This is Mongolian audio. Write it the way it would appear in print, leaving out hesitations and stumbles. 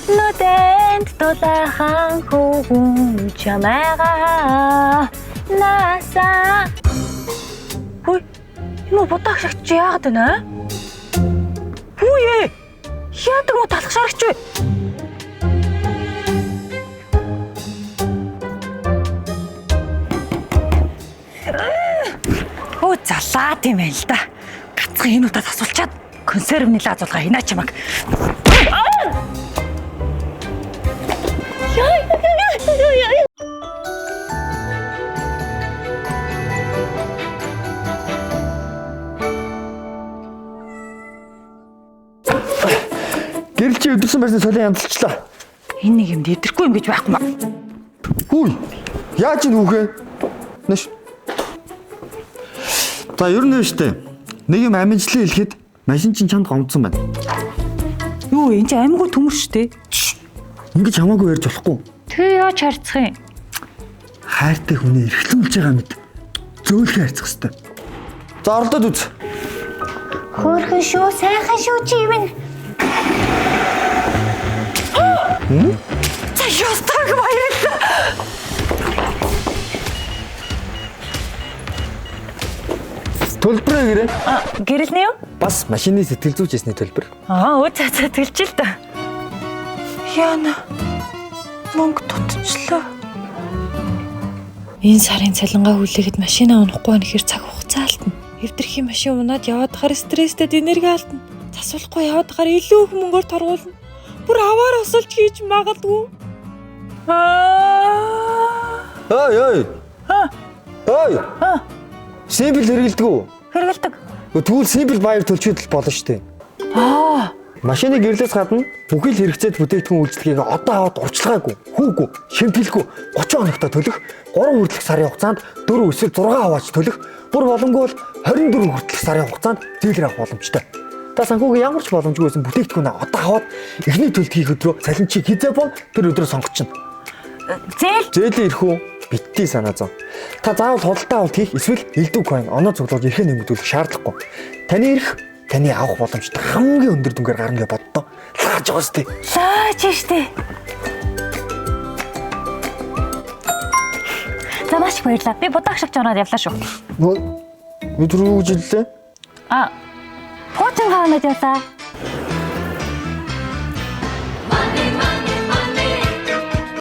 Нүдэнд дулаахан хүүгүн чамайгаа нааса. Хөөе. Энэ бодох шигч яагаад вэ? Хөөе. Яадаг мо талах шарагч вэ? Оо залаад юм байна л да. Гацхан энэ удаад асуулчаад консервны лаазуулга хийнаа чамаг. Гэрэл чи өдөрсөн байсны солион янзлчлаа. Энэ нэг юм дэвдэрхгүй юм гэж байхгүй маа. Хүй. Яаж ийн хүүхээ? Нэш. За ер нь штэ. Нэг юм амжилтаа хэлэхэд машин чинь чамд гомдсон байна. Юу энэ чинь аймаггүй төмөр штэ. Ингэж хамаагүй ярьж болохгүй. Тэг яаж харцах юм? Хайртай хүнээ эрхлүүлж байгаа мэд. Зөөлхөн харьцах хэвээр. За оролдоод үз. Хөөрхөн шүү, сайхан шүү чи юм. За ястаг баярлалаа. Төлбөрөө гэрээ. Гэрэл нь юу? Бас машины сэтгэл зүйч ясны төлбөр. Өө сэтгэлж л да. Яна. Мөнгө тутчлаа. Энэ сарын цалингаа хүлээхэд машина унахгүй байна гэхээр цаг хугацаа алдна. Эвдэрхийн машин унаад яваад хаар стресстэй энерги алдна. Засвалахгүй яваад хаар илүү их мөнгөөр торгуулна. Бүр аваар осолж хийж магадгүй. Ой. Ой. Симпл хэрэгэлдэг үү? Хэрэгэлдэг. Тэгвэл симпл баяр төлчөөд болно шүү дээ. Машины гэрлээс гадна бүхий л хэрэгцээд бүтээгдэхүүн үйлчлэгийг одоо аваад урьдчилгаагүй, хүүгүй, шимтгэлгүй 30 хоногтой төлөх, 3 хүртэлх сарын хугацаанд 4 эсвэл 6 аваач төлөх, бүр боломгүй бол 24 хүртэлх сарын хугацаанд зээлэр авах боломжтой. Та санхүүгийн ямар ч боломжгүй байсан бүтээгдэхүүнээ одоо аваад эхний төлөлт хийх өдрөө цалинчийг хизээ бон тэр өдрөө сонгочихно. Зээлийн ирэх үү? Битгий санаа зов. Та заавал худалдаа авалт хийх эсвэл элдв coin оноо цуглуулж эрхээ нэмэгдүүлэх шаардлагагүй. Таны ирэх таны авах боломжтой хамгийн өндөр дүнгээр гарна гэж боддоо. Лааж байгаа сте. Лааж штэ. За маш их баярлалаа. Би будаа шигч ороод явлаа шүү. Өдөр үү жилээ? Пуутин хаанад явлаа.